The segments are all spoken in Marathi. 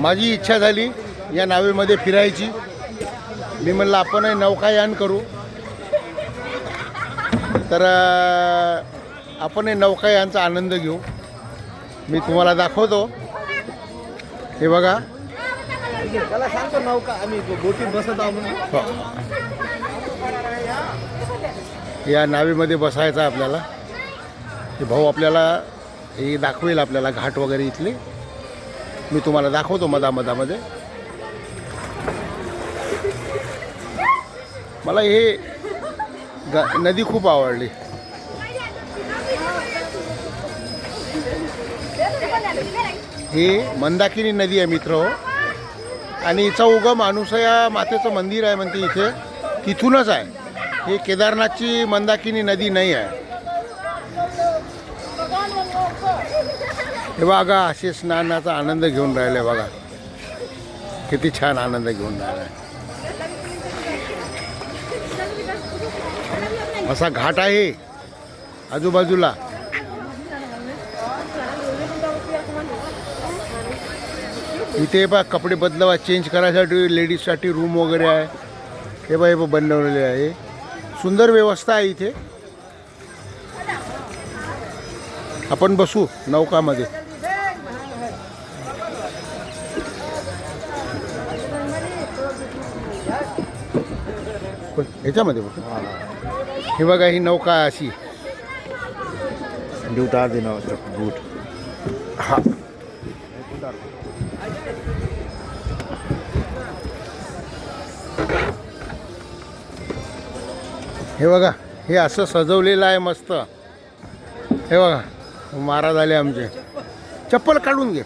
माझी इच्छा झाली या नावेमध्ये फिरायची. मी म्हणलं आपणही नौकायान करू. तर आपणही नौकायानचा आनंद घेऊ. मी तुम्हाला दाखवतो. हे बघा, त्याला सांगतो नौका आम्ही बोटीत बसत आहोत म्हणून. या नावेमध्ये बसायचं आपल्याला. हे भाऊ आपल्याला हे दाखवेल आपल्याला घाट वगैरे इथले. मी तुम्हाला दाखवतो मधामध्ये. मला हे नदी खूप आवडली. ही मंदाकिनी नदी आहे मित्र. आणि हिचा उगम अनुसया मातेचं मंदिर आहे म्हणते इथे, तिथूनच आहे. हे केदारनाथची मंदाकिनी नदी नाही आहे. हे बघा, असे स्नानाचा आनंद घेऊन राहिले. बघा किती छान आनंद घेऊन राहिला. असा घाट आहे आजूबाजूला. इथे बघा कपडे बदलावा, चेंज करायसाठी लेडीजसाठी रूम वगैरे आहे. हे बघा, हे बनवलेले आहे. सुंदर व्यवस्था आहे इथे. आपण बसू नौकामध्ये. ह्याच्यामध्ये बघू. हे बघा, ही नौका अशी उतार देना बूट. हा, हे बघा, हे असं सजवलेलं आहे मस्त. हे बघा, महाराज आले आमचे. चप्पल काढून घे.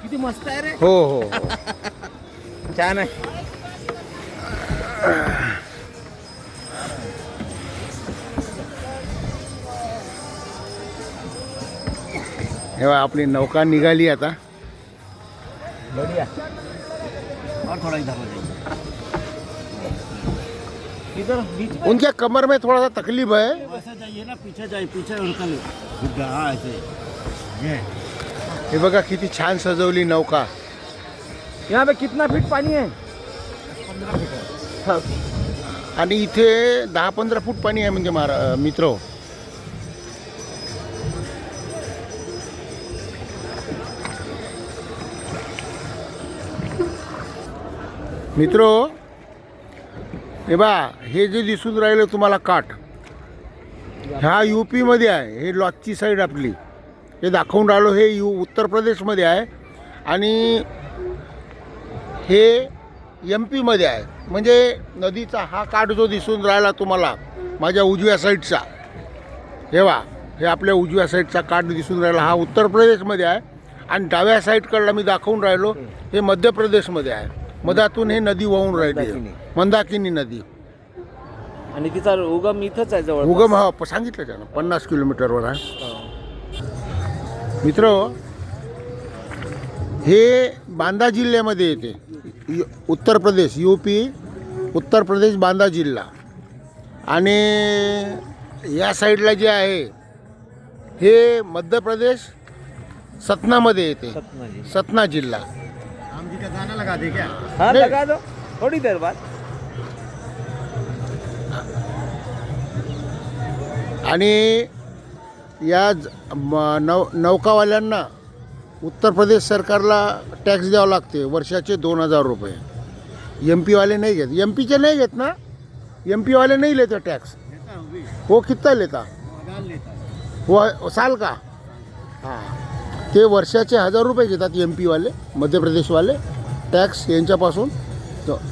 किती मस्त आहे रे. हो हो हो. छान आहे. हे बघा, आपली नौका निघाली आता. बढ़िया. और थोड़ा इधर हो जाइए. इधर बीच में उनके कमर में थोड़ा सा तकलीफ है. ऐसे जाइए ना, पीछे जाइए, पीछे उड़कल. हाँ ऐसे. ये हे बघा किती छान सजवली नौका. यहाँ पे कितना फीट पानी है? 15 फीट है. आणि इथे 10-15 फूट पाणी आहे म्हणजे मित्र. मित्रो, हे बा, हे जे दिसून राहिलं तुम्हाला काठ, ह्या UP-मध्ये आहे. हे लॉजची साईड आपली. हे दाखवून राहिलो हे उत्तर प्रदेशमध्ये आहे. आणि हे MP-मध्ये आहे. म्हणजे नदीचा हा काठ जो दिसून राहिला तुम्हाला माझ्या उजव्या साईडचा, हे बा, हे आपल्या उजव्या साईडचा काठ दिसून राहिला हा उत्तर प्रदेशमध्ये आहे. आणि डाव्या साईडकडला मी दाखवून राहिलो हे मध्य प्रदेशमध्ये आहे. मधातून हे नदी वाहून राहिली, मंदाकिनी नदी. आणि तिचा उगम इथंच आहे जवळ. उगम हा सांगितलं त्यानं 50 किलोमीटरवर आहे. मित्र, हे बांदा जिल्ह्यामध्ये येते. उत्तर प्रदेश, UP, उत्तर प्रदेश, बांदा जिल्हा. आणि या साईडला जे आहे हे मध्य प्रदेश, सतनामध्ये येते. सतना जिल्हा. हम जी का गाना लगा दे क्या? हाँ लगा दो थोड़ी देर बाद. आणि या नौकावाल्यांना उत्तर प्रदेश सरकारला टॅक्स द्यावं लागते वर्षाचे 2000 रुपये. MP-वाले नाही घेत. MP-चे नाही घेत ना. MP-वाले नहीं लेते टॅक्स. वो कितना लेता? वो साल का. हां, ते वर्षाचे 1000 रुपये घेतात MP-वाले, मध्य प्रदेशवाले टॅक्स यांच्यापासून.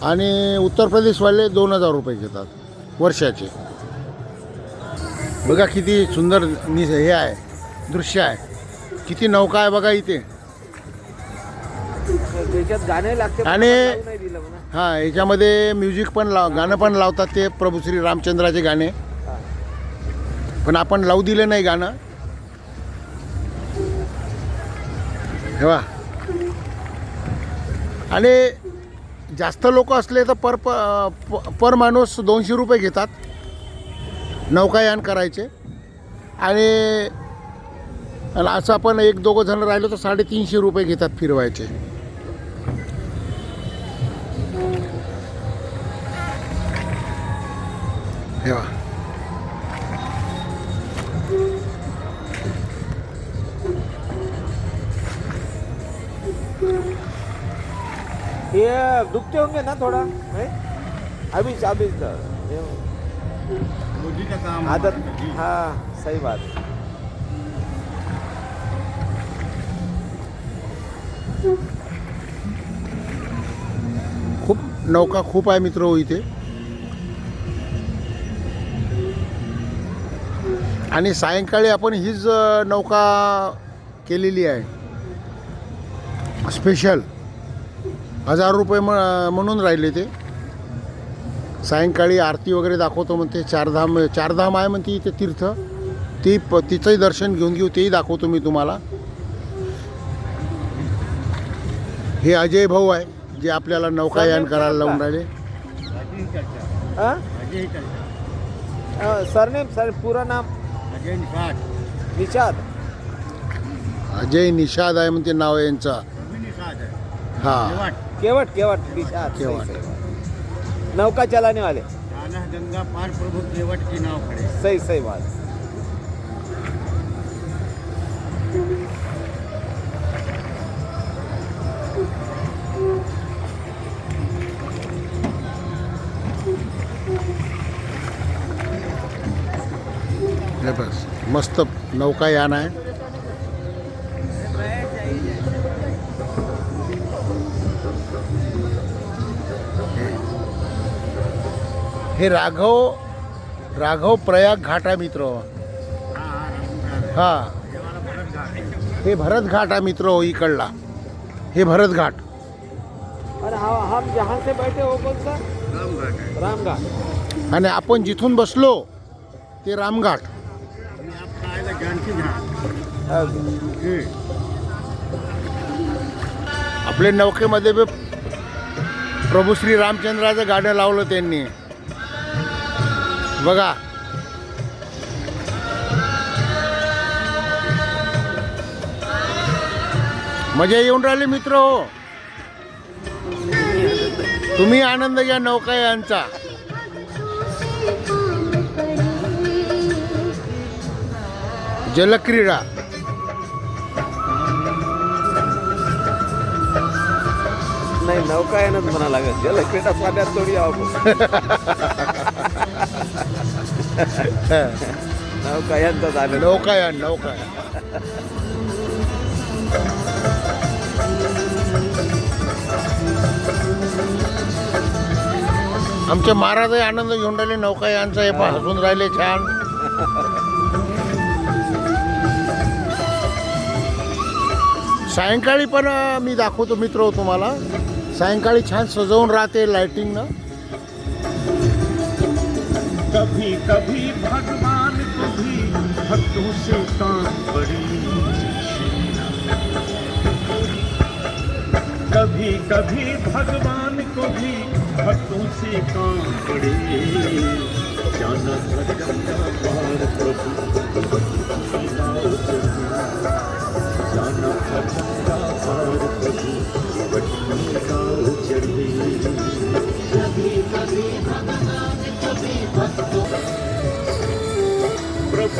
आणि उत्तर प्रदेशवाले 2000 रुपये घेतात वर्षाचे. बघा किती सुंदर हे आहे, दृश्य आहे. किती नौका आहे बघा इथे. त्याच्यात गाणे लागते. आणि हां, याच्यामध्ये म्युझिक पण गाणं पण लावतात ते प्रभू श्री रामचंद्राचे गाणे. पण आपण लावू दिले नाही गाणं. हे बघा. आणि जास्त लोक असले तर पर माणूस 200 रुपये घेतात नौकायान करायचे. आणि आणि असं आपण 1-2 जण राहिलो तर 350 रुपये घेतात फिरवायचे. हे बघा. ये डूबते होंगे ना थोड़ा है? अभी मोदी का काम आदत. हमारा जी। हाँ सही बात. खूप नौका खूप आहे मित्र इथे. आणि सायंकाळी आपण हीच नौका केलेली आहे स्पेशल. 1000 रुपये म्हणून राहिले ते. सायंकाळी आरती वगैरे दाखवतो म्हणते. चारधाम आहे म्हणते इथे तीर्थ. तिचंही दर्शन घेऊन घेऊ, तेही दाखवतो मी तुम्हाला. हे अजय भाऊ आहे जे आपल्याला नौकायान करायला लावून राहिले. अजय चर्चा, हाँ? अजय चर्चा, सरनेम सर पूरा नाम अजय निषाद, निषाद. अजय निषाद आहे म्हणते नाव आहे यांचं. अभी निषाद है। हां केवट, केवट निषाद. सही, केवट. सही बात. नौका चलाने वाले. जाना गंगा पार प्रभु केवट की नाव खड़े। सही बात. हे बस मस्त नौकायान आहे. हे राघव प्रयाग घाट आहे मित्र. हा हे भरत घाट आहे मित्र इकडला. हे भरत घाट. और हम जहाँ से बैठे हो कौन सा? रामघाट है। रामघाट. आणि आपण जिथून बसलो ते रामघाट. अभी आपका आएगा जानकी घाट। ओके. आपल्या नौकेमध्ये बी प्रभू श्री रामचंद्राचं गाणं लावलं त्यांनी बघा. मजा येऊन राहिली मित्र हो. तुम्ही आनंद घ्या नौकायांचा. जलक्रीडा. नाही नौकायानच म्हणा लागेल. जलक्रीडा पाण्यात थोडी आहो. नौकायांचा झालं. नौकायान. आमचे महाराजही आनंद घेऊन राहिले नौकायांचा. हे पहा हसून राहिले छान. सायंकाळी पण मी दाखवतो मित्र तुम्हाला. सायंकाळी छान सजवून राहते लाइटिंगनं. कभी कभी भगवान को भी भक्तों से काम पड़ी, कभी कभी भगवान को भी भक्तों से काम पड़े, जाना था गंगा पार प्रभु की नाव चढ़ी, जाना था गंगा पार प्रभु की नाव चढ़ी।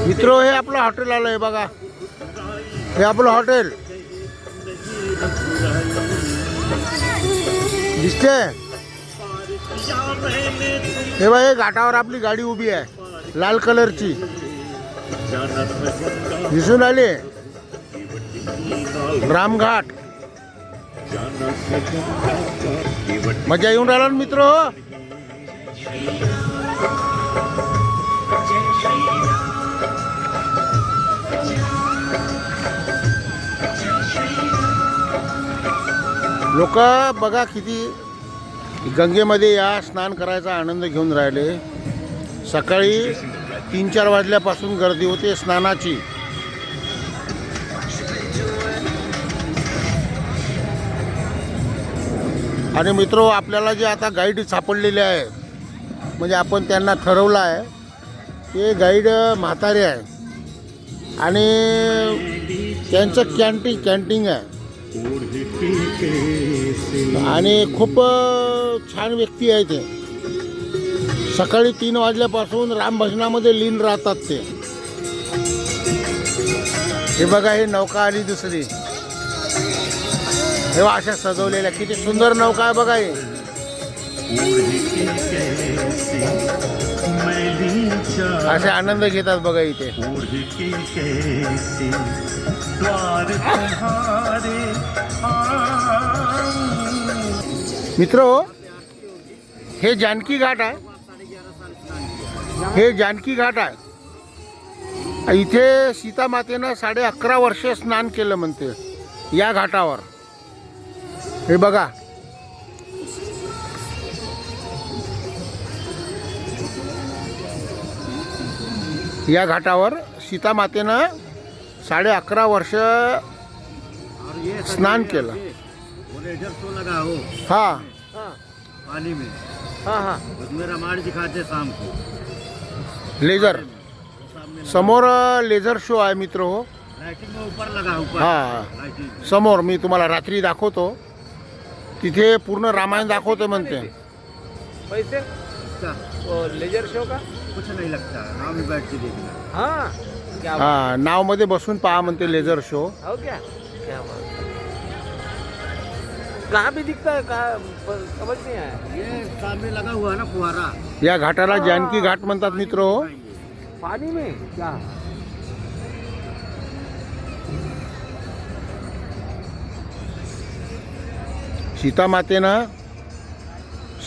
मित्र हे आपलं हॉटेल आलं आहे बघा. हे आपलं हॉटेल दिसते. हे बघा हे घाटावर आपली गाडी उभी आहे लाल कलरची. दिसून आली रामघाट. मजा येऊन राहिला ना मित्र हो. लोक बघा किती गंगेमध्ये या स्नान करायचा आनंद घेऊन राहिले. सकाळी 3-4 वाजल्यापासून गर्दी होते स्नानाची. आणि मित्र आपल्याला जे आता गाईड सापडलेले आहे म्हणजे आपण त्यांना ठरवलं आहे ते गाईड म्हातारे आहे आणि त्यांचं कॅन्टीन आहे ओढ़ के कैसे आणि खूप छान व्यक्ती आहे ते. सकाळी 3 वाजल्यापासून रामभजनामध्ये लीन राहतात ते. हे बघा, हे नौका आली दुसरी. हे बघा, अशा सजवलेल्या किती सुंदर नौका आहे बघा हे. ओढ़ के कैसे मैली चादर असे आनंद घेतात बघा इथे. ओढ़ के कैसे द्वार तुम्हारे आऊं. मित्रो, हे जानकी घाट आहे. हे जानकी घाट आहे. इथे सीता मातेनं 11.5 वर्ष स्नान केलं म्हणते या घाटावर. हे बघा, या घाटावर सीता मातेनं 11.5 वर्ष और ये सब स्नान ये- केलं. ये, वो लेजर शो लगा हो हा हाँ पानी में, हाँ हाँ उसमें रामायण दिखाते शाम को. लेझर सामने समोर लेझर शो आहे मित्र हो. लाइटिंग में ऊपर लगा, ऊपर हाँ. लाइटिंग. समोर मी तुम्हाला रात्री दाखवतो. तिथे पूर्ण रामायण दाखवते म्हणते. पैसे इसका वो लेजर शो का. कुछ नहीं लगता, नाव में बैठ के देखना. हाँ क्या हा, नावमध्ये बसून पहा म्हणते लेझर शो. हो क्या क्या बात है. कहाँ भी दिखता है, कहाँ समझ नहीं आया. ये सामने लगा हुआ है ना फुहारा. या घाटाला जानकी घाट म्हणतात मित्र हो. पानी में क्या. सीता मातेनं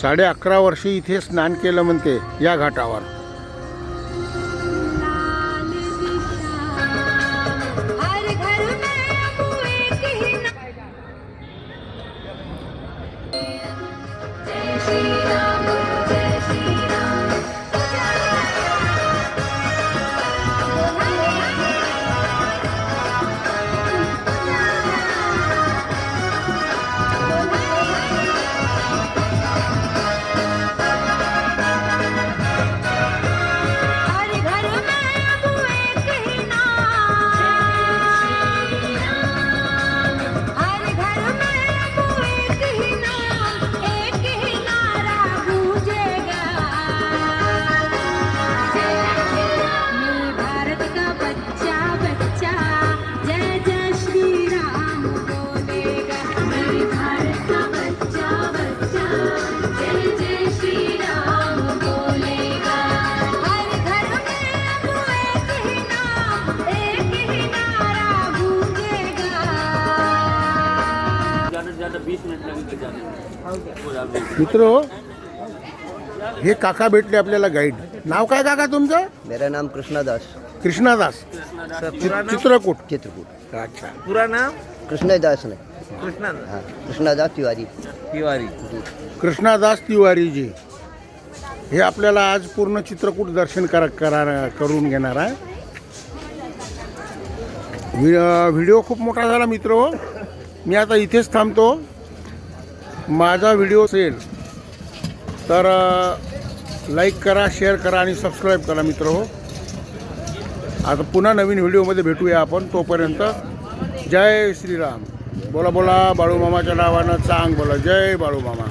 11.5 वर्ष इथे स्नान केलं म्हणते या घाटावर. हर घर में अब एक ही जय श्री राम जय श्री राम. हर घर में अब एक ही नाम. हर घर में अब एक ही नाम, एक ही नारा गूंजेगा. मैं भारत का बच्चा बच्चा जय जय श्री राम बोलेगा. मैं भारत का बच्चा बच्चा जय जय श्री राम बोलेगा. हर घर में अब एक ही नाम, एक ही नारा गूंजेगा. ज़्यादा से ज़्यादा 20 मिनट लगेगा जाने में. मित्र हो, हे काका भेटले आपल्याला गाईड. नाव काय काका तुमचं. मेरा नाम कृष्णादास कृष्णादास. चित्रकूट. चित्रकूट. अच्छा. पूरा नाम कृष्णदास ने. कृष्णा हाँ, कृष्णादास तिवारी. तिवारी. कृष्णादास तिवारीजी हे आपल्याला आज पूर्ण चित्रकूट दर्शन करून घेणार आहे. व्हिडिओ खूप मोठा झाला मित्र हो. मी आता इथेच थांबतो. माझा व्हिडिओ असेल तर लाईक करा, शेअर करा आणि सबस्क्राईब करा मित्र हो. आता पुन्हा नवीन व्हिडिओमध्ये भेटूया आपण. तोपर्यंत जय श्रीराम. बोला बोला बाळूमामाच्या नावानं चांग बोला. जय बाळूमामा.